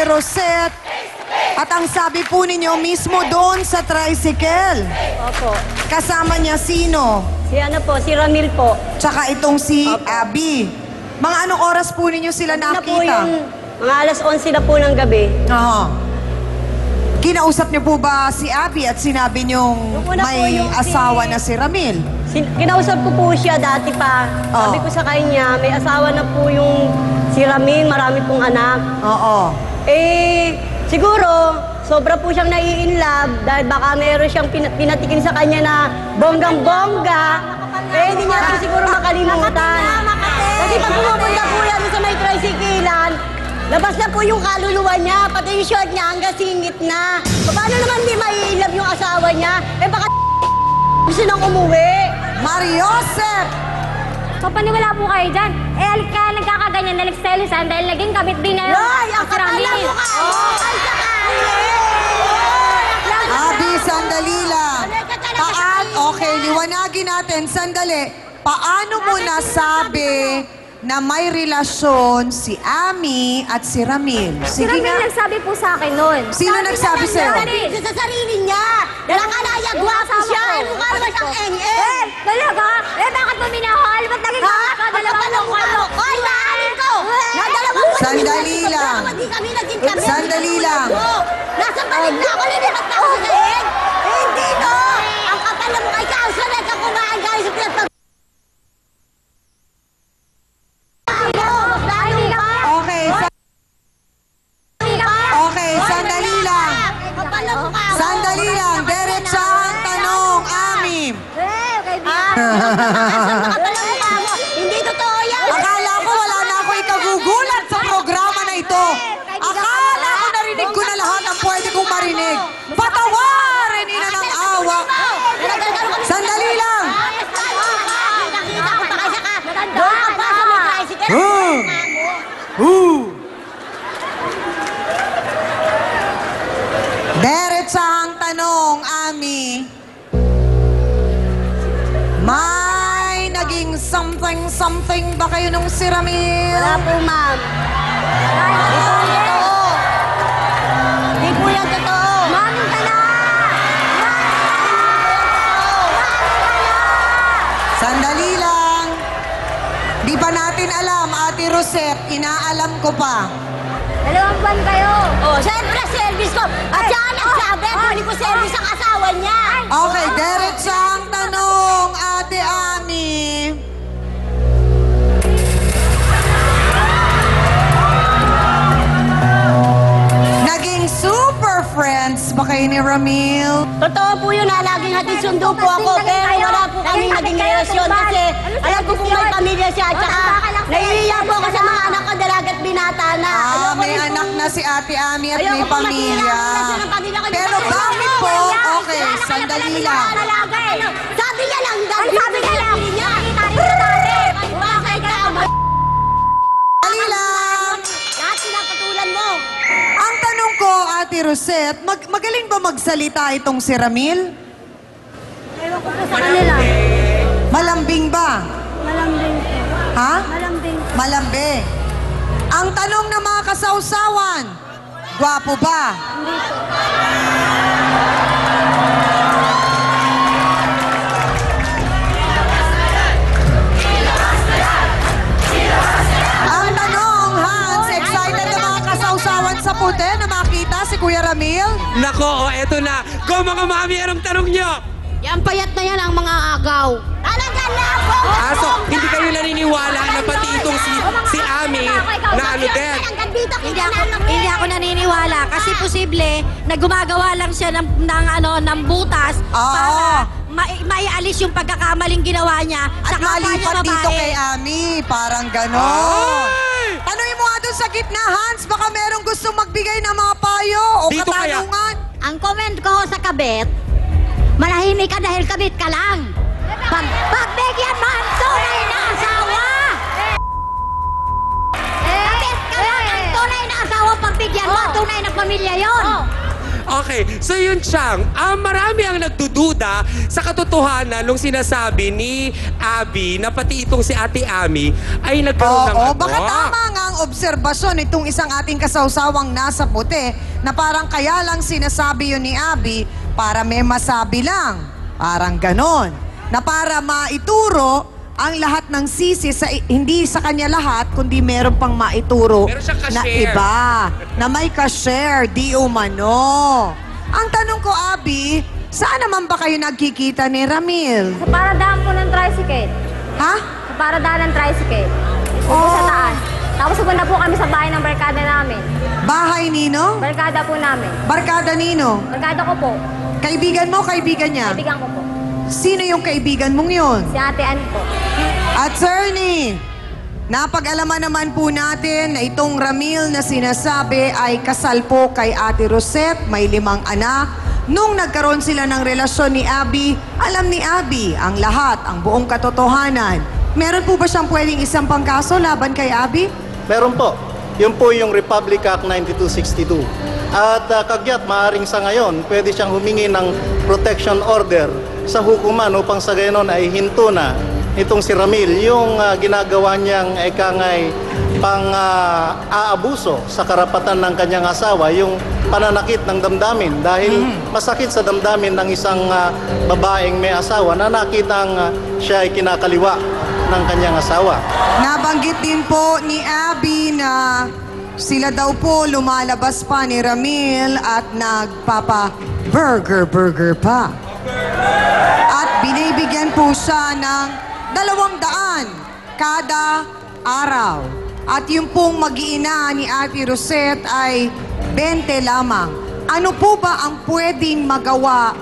Ate Rosette. At ang sabi po ninyo mismo doon sa tricycle. Opo. Kasama niya sino? Si ano po, si Ramil po. Tsaka itong si Opo. Abby. Mga anong oras po ninyo sila Na po nakita? yung, mga alas 11 na po ng gabi. Oo. Kinausap niyo po ba si Abby at sinabi niyong Yung una po may yung asawa si- na si Ramil? Kinausap ko po siya dati pa. Oh. Sabi ko sa kanya, may asawa na po yung si Ramil, marami pong anak. Oo. Eh, siguro, sobra po siyang nai-inlove dahil baka meron siyang pinatikin sa kanya na bonggang-bongga. Eh, hindi niya po siguro makalimutan. Kasi pag pumupunta po yan sa may tricyclean, labas na po yung kaluluwa niya, pati yung short niya hanggang singit na. Paano naman hindi mai-inlove yung asawa niya? Eh, baka gusto nang umuwi. Mariosep! So, paniwala po kayo dyan. Eh, kaya nagkakaganyan na nagselosan dahil naging kabit din na Ay, ang kapala mo ka! Ay, Abby, sandali lang. Okay, liwanagin natin. Sandali. Paano mo nasabi na may relasyon si Ami at si Ramil? Si Sige Ramil nga. nagsabi po sa akin noon. Sino nagsabi sa'yo? Sa sarili niya! Dala ka na niya, gwapo siya! Eh, mukha naman siyang eng-eng! Talaga? Eh, bakit mo minahal? Ba't naging ka? Dalawang mukha. Hoy, naanin ko! Nadalawang ko Sandali lang. Hindi kami naging kami. Sandali lang. Nasa balik na ako, lilipat na ako sa leeg! Eh, hindi no! Ang kapal na mukha ikaw, sanay ka kumain guys sa pinatpag... Okay, okay, sandali lang. Kapal na mukha mo. Sandali lang. Diretsahang tanong, Ami. Eh, kaibigan. Kapal na mukha mo. Hindi totoo yan! Akala ko wala na ako ikagugulat sa programa na ito. Akala ko narinig ko na lahat ang pwede kong marinig. Patawarin ina ng awa. Sandali lang. Nakita ko pa kasi ka. Doon ka pa sa may tricycle. Diretsahang tanong, Ami. May naging something ba kayo nung si Ramil? Wala po, ma'am. Hindi po yan totoo. Hindi po yan totoo. Mami ka na! Sandali lang. Di ba natin alam, Ate Rosette, inaalam ko pa. 2 buwan kayo. Oh, siyempre, service ko. At siya ang nagsabi, hindi ko service ang asawa niya. Okay, diretsahang tanong, Ate Ami. Naging super friends ba kayo ni Ramil? Totoo po yun, laging hatid sundo po ako, pero wala po kaming naging relasyon kasi alam ko po may pamilya siya, at saka naiiyak po ako sa mga anak ko, dalagat binata na. Ayoko May rin po- anak na si Ate Ami at Ayoko may po masira pamilya. ang relasyon ng pamilya ko. Pero bakit po? Okay, sandali lang. Sabi niya lang, Ay, sabi niya lang. niya. Bakit ka? Sandali lang. Lahat pinapatulan mo. Ang tanong ko, Ate Rosette, magaling ba magsalita itong si Ramil? Sa kanila. Malambing ba? Malambing po. Ha? Malambing. Malambe. Ang tanong ng mga kasawsawan, gwapo ba? Ang tanong, Hans, excited na mga kasawsawan sa puti na makita si Kuya Ramil? Nako, eto na. Go mga mami, anong tanong nyo? Yan payat na yan ang mga agaw. Talaga na ako! So, hindi kayo naniniwala na pati itong si Ami na ano din? Hindi ako naniniwala kasi posible na gumagawa lang siya ng butas para maialis yung pagkakamaling ginawa niya At sa kapwa niya malipat dito babae. kay Ami, parang gano'n. Ay! Tanungin mo nga doon sa gitna, Hans, baka merong gustong magbigay ng mga payo o Dito kaya? katanungan. Ang comment ko sa kabit, manahimik ka dahil kabit ka lang. Pagbigyan mo ang tunay na asawa! Kabit ka lang ang tunay na asawa, pagbigyan mo ang tunay na pamilya yon. Okay, so yun siyang, marami ang nagdududa sa katotohanan nung sinasabi ni Abby na pati itong si Ate Ami ay nagkaroon ng Oo, baka tama nga ang obserbasyon itong isang ating kasawsawang nasa puti na parang kaya lang sinasabi yun ni Abby para may masabi lang. Parang ganon. Na para maituro ang lahat ng sisi, hindi sa kanya lahat, kundi meron pang maituro Meron siyang na ka-share. iba, na may ka-share, di umano. Ang tanong ko, Abby, saan naman ba kayo nagkikita ni Ramil? Sa paradaan po ng tricycle. Ha? Sa paradaan ng tricycle. Upo sa taas. Tapos pupunta po kami sa bahay ng barkada namin. Bahay Nino? Barkada po namin. Barkada Nino? Barkada ko po. Kaibigan mo, kaibigan niya? Kaibigan ko po. Sino yung kaibigan mong yun? Si Ate Ann po. Attorney, napag-alaman naman po natin na itong Ramil na sinasabi ay kasal po kay Ate Rosette, may 5 anak. Nung nagkaroon sila ng relasyon ni Abby, alam ni Abby ang lahat, ang buong katotohanan. Meron po ba siyang pwedeng isang pangkaso laban kay Abby? Meron po. Yun po yung Republic Act 9262. At kagyat, maaring sa ngayon, pwede siyang humingi ng protection order sa hukuman upang sa gayon ay hinto na itong si Ramil yung ginagawa niyang ekangay pang-aabuso sa karapatan ng kanyang asawa, yung pananakit ng damdamin dahil masakit sa damdamin ng isang babaeng may asawa na nakitang siya ay kinakaliwa ng kanyang asawa. Nabanggit din po ni Abby na sila daw po lumalabas pa ni Ramil at nagpapa-burger pa. At binibigyan po siya ng 200 kada araw. At yung pong mag-iina ni Ate Rosette ay 20 lamang. Ano po ba ang pwedeng magawa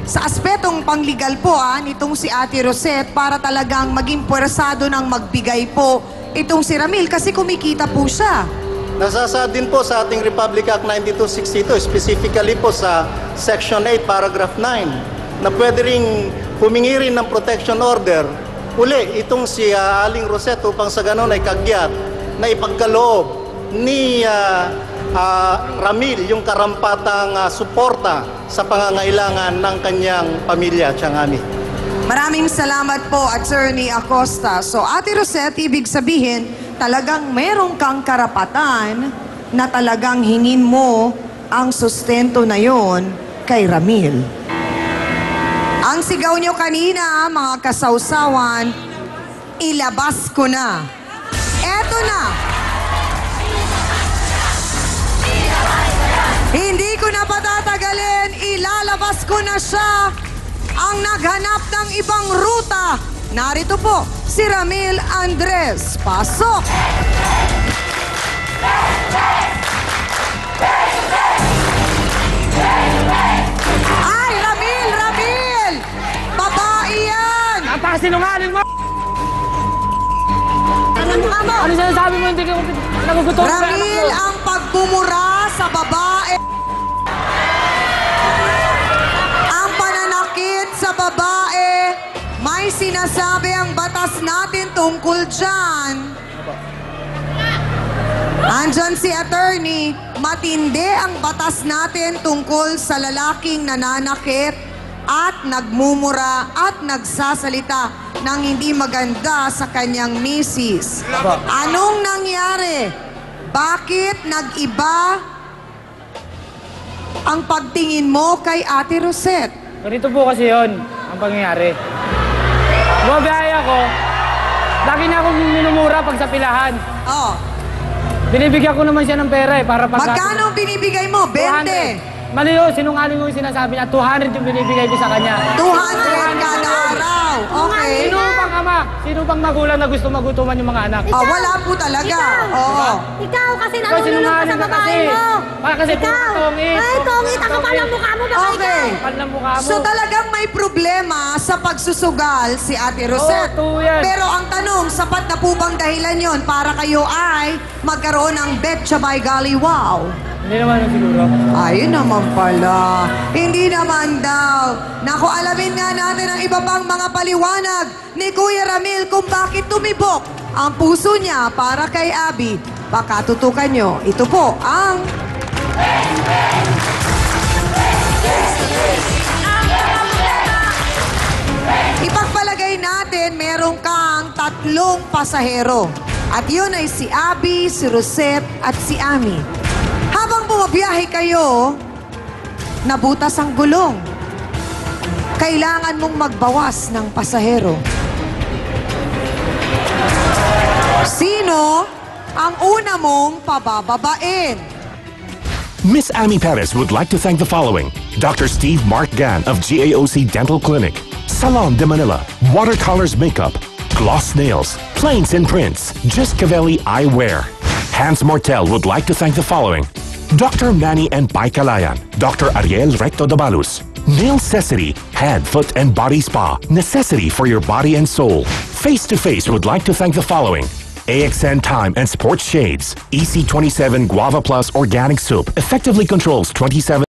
sa aspetong panglegal po nitong si Ate Rosette para talagang maging puwersado ng magbigay po itong si Ramil kasi kumikita po siya? Nasasaad din po sa ating Republic Act 9262, specifically po sa Section 8, Paragraph 9, na pwede ring humingi rin ng protection order uli itong si Aling Rosette upang sa ganon ay kagyat na ipagkaloob ni Ramil yung karampatang suporta sa pangangailangan ng kanyang pamilya at siyang ami. Maraming salamat po, Attorney Acosta. So, Ate Rosette, ibig sabihin, talagang meron kang karapatan na talagang hingin mo ang sustento na yon kay Ramil. Ang sigaw nyo kanina, mga kasawsawan, ilabas ko na. Eto na. Hindi ko na patatagalin, ilalabas ko na siya. Ang naghanap ng ibang ruta. Narito po, si Ramil Andres. Pasok! Ay, Ramil! Babae yan! Napakasinungaling mo! Ano? Ano sinasabi mo? Hindi ko nagugutom sa anak Ramil, ko. ang pagmumura sa babae. Ang pananakit sa babae, may sinasabi ang batas natin tungkol dyan. Andyan si attorney, matindi ang batas natin tungkol sa lalaking nananakit at nagmumura at nagsasalita ng hindi maganda sa kanyang misis. Anong nangyari? Bakit nag-iba ang pagtingin mo kay Ate Rosette? Ganito po kasi yon ang pangyayari. Bumabiyahe ako, lagi na akong minumura pag sa pilahan. Oh, Binibigyan ko naman siya ng pera para pag... magkano ang binibigay mo? 20? 200. Mali yun, sinungaling mo yung sinasabi niya. 200 yung binibigay ko sa kanya. 200 kada araw. Okay. Sino bang ama? Sino bang magulang na gusto magutuman yung mga anak? Ah, wala po talaga. Oo. Ikaw kasi Ikaw, nalulunod ka sinungaling sa ka babae kasi. mo. Baka kasi Ikaw. puro tongit. Ay, tongit. Ang kapal ng mukha mo. Baka Okay. ikaw. Kapal ng mukha mo. So talagang may problema sa pagsusugal si Ate Rosette. Oo, yan. Pero ang tanong, sapat na po bang dahilan yon para kayo ay magkaroon ng Betcha by Golly Wow? Hindi naman yun siguro. Ayun naman pala. Hindi naman daw. Naku, alamin nga natin ang iba pang mga paliwanag ni Kuya Ramil kung bakit tumibok ang puso niya para kay Abby. Baka tutukan nyo. Ito po ang... Ipagpalagay natin, meron kang 3 pasahero. At yun ay si Abby, si Rosette, at si Ami. Habang bumabiyahe kayo, nabutas ang gulong. Kailangan mong magbawas ng pasahero. Sino ang una mong pabababain? Miss Amy Perez would like to thank the following: Dr. Steve Mark Gan of GAOC Dental Clinic, Salon de Manila, Watercolors Makeup, Gloss Nails, Plains and Prints, Just Cavelli Eyewear. Hans Mortel would like to thank the following: Dr. Manny and Pai Calayan, Dr. Ariel Recto Dabalus, Nail Necessity, Head, Foot and Body Spa, necessity for your body and soul. Face to Face would like to thank the following: AXN Time and Sports Shades, EC27 Guava Plus Organic Soup effectively controls 27